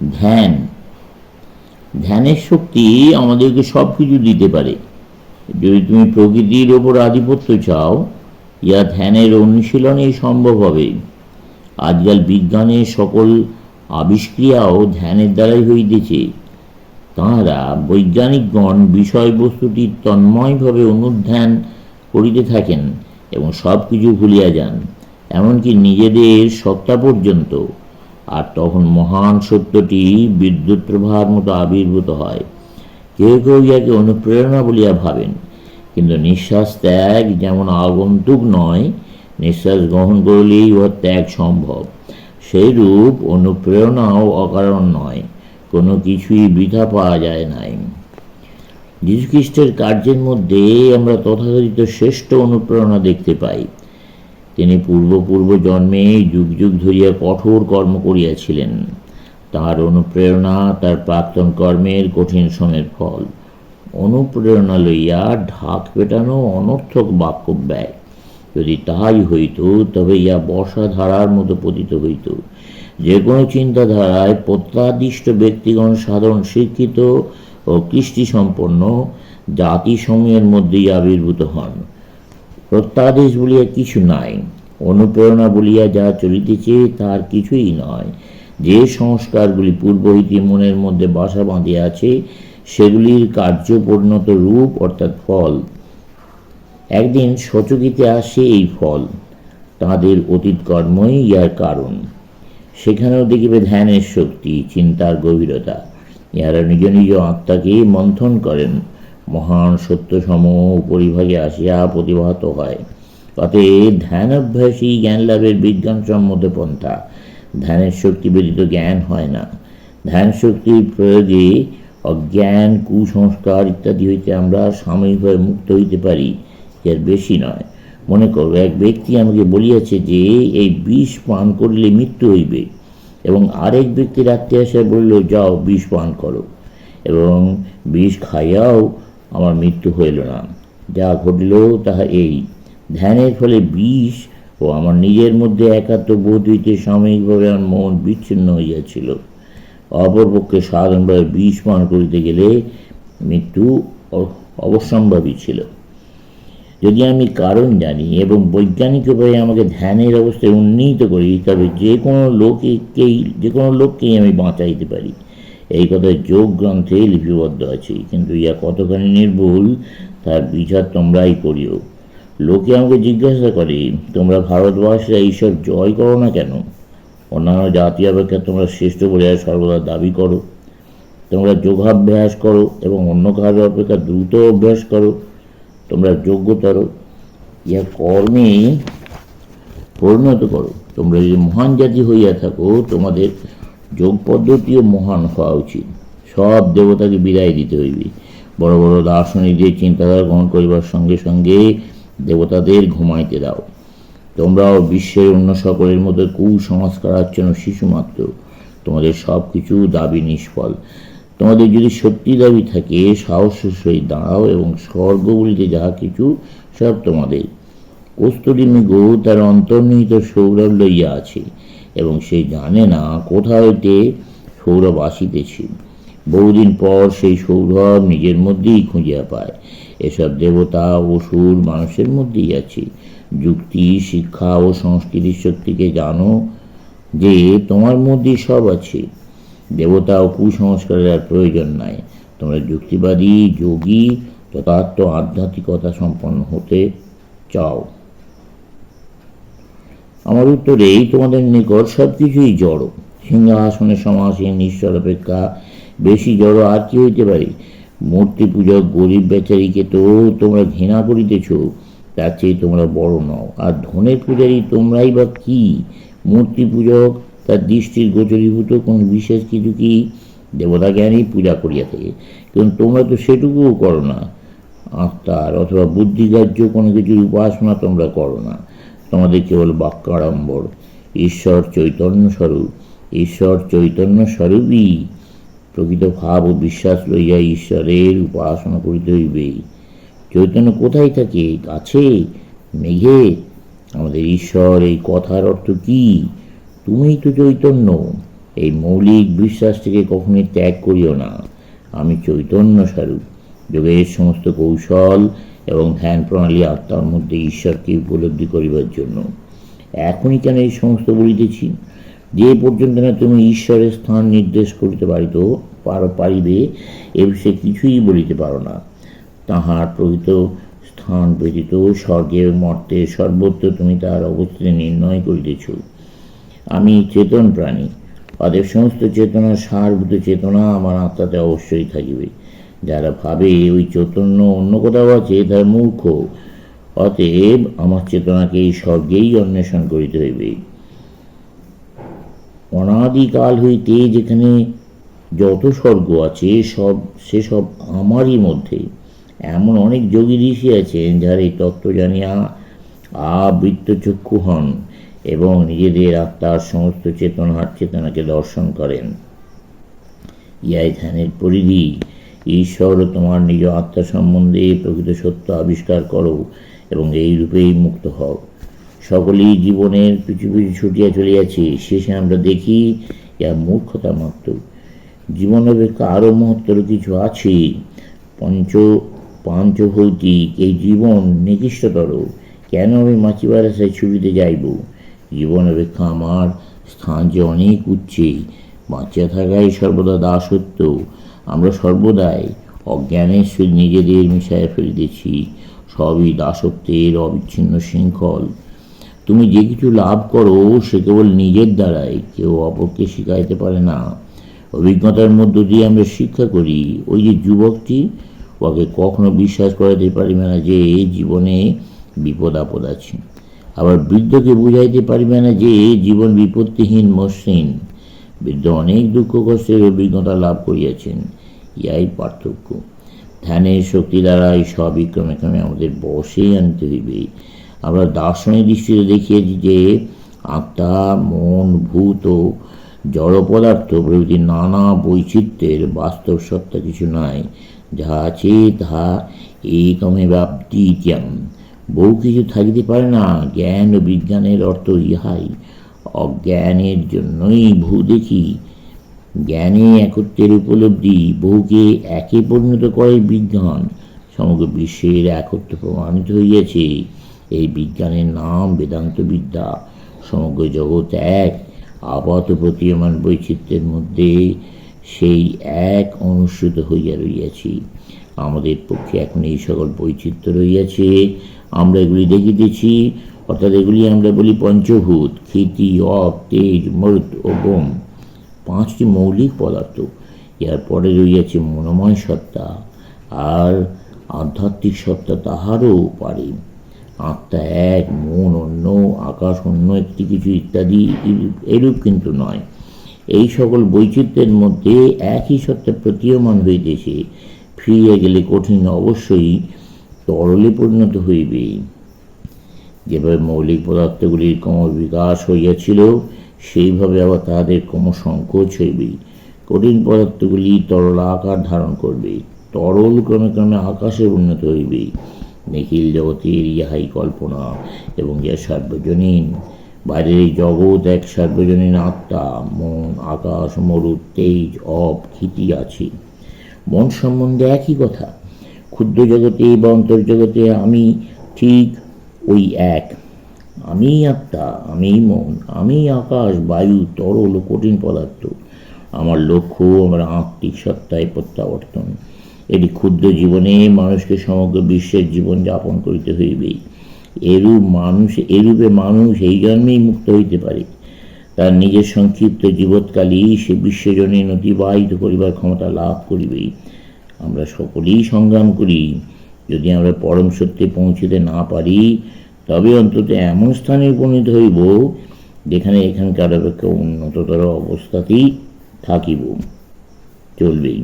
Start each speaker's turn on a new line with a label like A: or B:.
A: ধ্যান। ধ্যানের শক্তি আমাদেরকে সব কিছু দিতে পারে। যদি তুমি প্রকৃতির ওপর আধিপত্য চাও, ইয়া ধ্যানের অনুশীলনেই সম্ভব হবে। আজকাল বিজ্ঞানের সকল আবিষ্ক্রিয়াও ধ্যানের দ্বারাই হইতেছে। তাঁহারা বৈজ্ঞানিকগণ বিষয়বস্তুটি তন্ময়ভাবে অনুধ্যান করিতে থাকেন এবং সব কিছু ভুলিয়া যান, এমনকি নিজেদের সত্তা পর্যন্ত। আর তখন মহান সত্যটি বিদ্যুৎ প্রবাহের মতো আবির্ভূত হয়। কেউ কেউ ইয়াকে অনুপ্রেরণা বলিয়া ভাবেন, কিন্তু নিঃশ্বাস ত্যাগ যেমন আগন্তুক নয়, নিঃশ্বাস গ্রহণ করলেই উহার ত্যাগ সম্ভব, সেইরূপ অনুপ্রেরণাও অকারণ নয়। কোনো কিছুই বৃথা পাওয়া যায় নাই। যীশুখ্রিস্টের কার্যের মধ্যে আমরা তথাকথিত শ্রেষ্ঠ অনুপ্রেরণা দেখতে পাই। তিনি পূর্ব জন্মে যুগ যুগ ধরিয়া কঠোর কর্ম করিয়াছিলেন। তাঁর অনুপ্রেরণা তার প্রাক্তন কর্মের কঠিন শ্রমের ফল। অনুপ্রেরণা লইয়া ঢাক পেটানো অনর্থক বাক্য ব্যয়। যদি তাহাই হইত, তবে ইয়া বর্ষাধারার মতো পতিত হইত। যে কোনো চিন্তাধারায় প্রত্যাদিষ্ট ব্যক্তিগণ সাধারণ শিক্ষিত ও কৃষ্টিসম্পন্ন জাতিসমূহের মধ্যেই আবির্ভূত হন। প্রত্যাদেশ বলিয়া কিছু নাই, অনুপ্রেরণা বলিয়া যা চলিতেছে তার কিছুই নয়। যে সংস্কারগুলি পূর্ব হইতে মনের মধ্যে বাসা বাঁধিয়া আছে, সেগুলির কার্যপরিণত রূপ অর্থাৎ ফল। একদিন সচকিতে আসে এই ফল। তাঁদের অতীত কর্মই ইহার কারণ। সেখানেও দেখিবে ধ্যানের শক্তি, চিন্তার গভীরতা। ইহারা নিজ নিজ আত্মাকে মন্থন করেন, মহান সত্যসমূহ উপরিভাগে আসিয়া প্রতিভাত হয়। অতএব ধ্যান অভ্যাসই জ্ঞান লাভের বিজ্ঞানসম্মত পন্থা। ধ্যানের শক্তি ব্যতীত জ্ঞান হয় না। ধ্যান শক্তির প্রয়োগে অজ্ঞান, কুসংস্কার ইত্যাদি হইতে আমরা সাময়িকভাবে মুক্ত হইতে পারি, এর বেশি নয়। মনে করো, এক ব্যক্তি আমাকে বলিয়াছে যে এই বিষ পান করিলে মৃত্যু হইবে, এবং আরেক ব্যক্তি রাত্রে আসিয়া বলিল, যাও বিষ পান করো, এবং বিষ খাইয়াও আমার মৃত্যু হইল না। যা ঘটিল তাহা এই: ধ্যানের ফলে বিষ ও আমার নিজের মধ্যে একাত্ম বোধ হইতে সাময়িকভাবে আমার মন বিচ্ছিন্ন হইয়াছিল। অপরপক্ষে সাধারণভাবে বিষ পান করিতে গেলে মৃত্যু অবশ্যম্ভাবী ছিল। যদি আমি কারণ জানি এবং বৈজ্ঞানিক উপায়ে আমাকে ধ্যানের অবস্থায় উন্নীত করি, তবে যে কোনো লোককেই আমি বাঁচাইতে পারি। এই কথায় যোগ গ্রন্থে লিপিবদ্ধ আছে, কিন্তু ইয়া কতখানি নির্ভুল তার বিচার তোমরাই করিও। লোকে আমাকে জিজ্ঞাসা করে, তোমরা ভারতবাসীরা এইসব জয় করো না কেন? অন্যান্য জাতি অপেক্ষা তোমরা শ্রেষ্ঠ বলে সর্বদা দাবি করো। তোমরা যোগাভ্যাস করো এবং অন্য কারো অপেক্ষা দ্রুত অভ্যাস করো। তোমরা যোগ্যতর, ইহা কর্মে পরিণত করো। তোমরা যদি মহান জাতি হইয়া থাকো, তোমাদের যোগ পদ্ধতিও মহান হওয়া উচিত। সব দেবতাকে বিদায় দিতে হইবে। বড় বড় দার্শনিকদের চিন্তাধারা গ্রহণ করিবার সঙ্গে সঙ্গে দেবতাদের ঘুমাইতে দাও। তোমরাও বিশ্বের অন্য সকলের মধ্যে কুসংস্কারাচ্ছন্ন শিশু মাত্র। তোমাদের সব কিছু দাবি নিষ্ফল। তোমাদের যদি সত্যি দাবি থাকে, সাহসের সহিত দাঁড়াও, এবং স্বর্গ বলিতে যাহা কিছু সব তোমাদের। কস্তুরী মৃগ তার অন্তর্নিহিত সৌরভ লইয়া আছে, এবং সে জানে না কোথা হইতে সৌরভ আসিতেছে। বহুদিন পর সেই সৌরভ নিজের মধ্যেই খুঁজিয়া পায়। এসব দেবতা, অসুর, মানুষের মধ্যেই আছে। যুক্তি, শিক্ষা ও সংস্কৃতির শক্তিকে জানো যে তোমার মধ্যেই সব আছে। দেবতা ও কুসংস্কারের আর প্রয়োজন নাই। তোমরা যুক্তিবাদী, যোগী, তথার্থ আধ্যাত্মিকতা সম্পন্ন হতে চাও। আমার উত্তরেই তোমাদের নিকট সব কিছুই জড়। সিংহাসনে সমাসীন ঈশ্বর অপেক্ষা বেশি জড় আর কি হইতে পারে? মূর্তি পূজক গরিব বেচারিকে তো তোমরা ঘৃণা করিতেছ, তার চেয়ে তোমরা বড় নও। আর ধনের পূজারী তোমরাই বা কি? মূর্তি পূজক তার দৃষ্টির গোচরীভূত কোন বিশেষ কিছু কি দেবতা জ্ঞানই পূজা করিয়া থাকে, কিন্তু তোমরা তো সেটুকুও করো না। আত্মার অথবা বুদ্ধিগ্রাহ্য কোনো কিছুর উপাসনা তোমরা করো না। তোমাদের কেবল বাক্যাড়ম্বর। ঈশ্বর চৈতন্য স্বরূপ। ঈশ্বর চৈতন্য স্বরূপই প্রকৃত ভাব ও বিশ্বাস লইয়া ঈশ্বরের উপাসনা করিতে হইবে। চৈতন্য কোথায় থাকে? কাছে, মেঘে? আমাদের ঈশ্বর, এই কথার অর্থ কি? তুমিই তো চৈতন্য। এই মৌলিক বিশ্বাসটিকে কখনোই ত্যাগ করিও না। আমি চৈতন্য স্বরূপ। যোগের সমস্ত কৌশল এবং ধ্যান প্রণালী আত্মার মধ্যে ঈশ্বরকে উপলব্ধি করিবার জন্য। এখনই কেন এই সমস্ত বলিতেছি? যে পর্যন্ত না তুমি ঈশ্বরের স্থান নির্দেশ করিতে পারিবে, এ বিষয়ে কিছুই বলিতে পারো না। তাহার প্রকৃত স্থান ব্যতীত স্বর্গে মর্তে সর্বত্র তুমি তাহার অবস্থিতি নির্ণয় করিতেছ। আমি চেতন প্রাণী, অতএব সমস্ত চেতনার সারভূত চেতনা আমার আত্মাতে অবশ্যই থাকিবে। যারা ভাবে ওই চৈতন্য অন্য কোথাও আছে, তার মূর্খ। অতএব আমার চেতনাকে এই স্বর্গেই অন্বেষণ করিতে হইবে। অনাদিকাল হইতে যেখানে যত স্বর্গ আছে সেসব আমারই মধ্যে। এমন অনেক যোগী ঋষি আছেন যারা এই তত্ত্ব জানিয়া আবৃত্তচক্ষু হন এবং নিজেদের আত্মার সমস্ত চেতনাকে দর্শন করেন। ইহাই ধ্যানের পরিধি। ঈশ্বর ও তোমার নিজ আত্মা সম্বন্ধে প্রকৃত সত্য আবিষ্কার করো এবং এই রূপেই মুক্ত হও। সকলেই জীবনের পিছু পিছু ছুটিয়া চলিয়াছে, শেষে আমরা দেখি ইহা মূর্খতা মাত্র। জীবন অপেক্ষা আরও মহত্তর কিছু আছে। পাঞ্চভৌতিক এই জীবন নিকৃষ্টতর। কেন আমি মাছিবার আশায় ছুটিতে যাইব? জীবন অপেক্ষা আমার স্থান যে অনেক উচ্চে। বাঁচিয়া থাকাই সর্বদা দাসত্ব। আমরা সর্বদাই অজ্ঞানের সহিত নিজেদের মিশাইয়া ফেলিতেছি। সবই দাসত্বের অবিচ্ছিন্ন শৃঙ্খল। তুমি যে কিছু লাভ করো সে কেবল নিজের দ্বারাই, কেউ অপরকে শিখাইতে পারে না। অভিজ্ঞতার মধ্য দিয়ে আমরা শিক্ষা করি। ওই যে যুবকটি, ওকে কখনো বিশ্বাস করাতে পারিবে না যে জীবনে বিপদ আপদ আছে। আবার বৃদ্ধকে বুঝাইতে পারিবে না যে জীবন বিপত্তিহীন মসৃণ। বৃদ্ধ অনেক দুঃখ কষ্টের অভিজ্ঞতা লাভ করিয়াছেন। ইহাই পার্থক্য। ধ্যানের শক্তি দ্বারা এই সবই ক্রমে ক্রমে আমাদের বশে আনতে হইবে। আমরা দার্শনিক দৃষ্টিতে দেখিয়েছি যে আত্মা, মন, ভূত ও জড় পদার্থ প্রভৃতি নানা বৈচিত্র্যের বাস্তব সত্তা কিছু নাই। যাহা আছে তাহা একমেবাদ্বিতীয়ম। বহু কিছু থাকিতে পারে না। জ্ঞান ও বিজ্ঞানের অর্থ ইহাই। অজ্ঞানের জন্যই বহু দেখি। জ্ঞানে একত্বের উপলব্ধি, বহুকে একে পরিণত করে বিজ্ঞান। সমগ্র বিশ্বের একত্ব প্রমাণিত হইয়াছে। এই বিজ্ঞানের নাম বেদান্ত বিদ্যা। সমগ্র জগৎ এক। আপাত প্রতীয়মান বৈচিত্র্যের মধ্যে সেই এক অনুসৃত হইয়া রইয়াছি। আমাদের পক্ষে এখন এই সকল বৈচিত্র্য রইয়াছে, আমরা এগুলি দেখিতেছি। অর্থাৎ এগুলি আমরা বলি পঞ্চভূত, ক্ষিতি, অপ, তেজ, মরুত ও বোম। 5টি মৌলিক পদার্থ। এর পরে রইয়াছে মনোময় সত্তা, আর আধ্যাত্মিক সত্তা তাহারও পারে। আত্মা এক, মন অন্য, আকাশ অন্য একটি কিছু ইত্যাদি এরূপ কিন্তু নয়। এই সকল বৈচিত্র্যের মধ্যে একই সত্তা প্রতীয়মান হইতেছে। ফিরিয়া গেলে কঠিন অবশ্যই তরলে পরিণত হইবে। যেভাবে মৌলিক পদার্থগুলির ক্রম বিকাশ হইয়াছিল, সেইভাবে আবার তাহাদের ক্রম সংকোচ হইবে। কঠিন পদার্থগুলি তরল আকার ধারণ করবে। তরল ক্রমে ক্রমে আকাশে উন্নত হইবে। নিখিল জগতের ইহাই কল্পনা এবং ইহা সার্বজনীন। বাইরের এই জগৎ এক সার্বজনীন আত্মা, মন, আকাশ, মরুত, তেজ, অপ, ক্ষিতি আছে। মন সম্বন্ধে একই কথা। ক্ষুদ্র জগতে বা অন্তর্জগতে আমি ঠিক ওই এক। আমি আত্মা, আমি মন, আমি আকাশ, বায়ু, তরল ও কঠিন পদার্থ। আমার লক্ষ্য আমার আত্মিক সত্তায় প্রত্যাবর্তন। এটি ক্ষুদ্র জীবনে মানুষকে সমগ্র বিশ্বের জীবন যাপন করিতে হইবে। এরূপে মানুষ এই জন্মেই মুক্ত হইতে পারে। তার নিজের সংক্ষিপ্ত জীবৎকালই সে বিশ্বজনীন অতিবাহিত করিবার ক্ষমতা লাভ করিবে। আমরা সকলেই সংগ্রাম করি। যদি আমরা পরম সত্যে পৌঁছিতে না পারি, তবে অন্তত এমন স্থানে উপনীত হইব যেখানে এখানকার অপেক্ষা উন্নততর অবস্থাতেই থাকিব। চলবেই।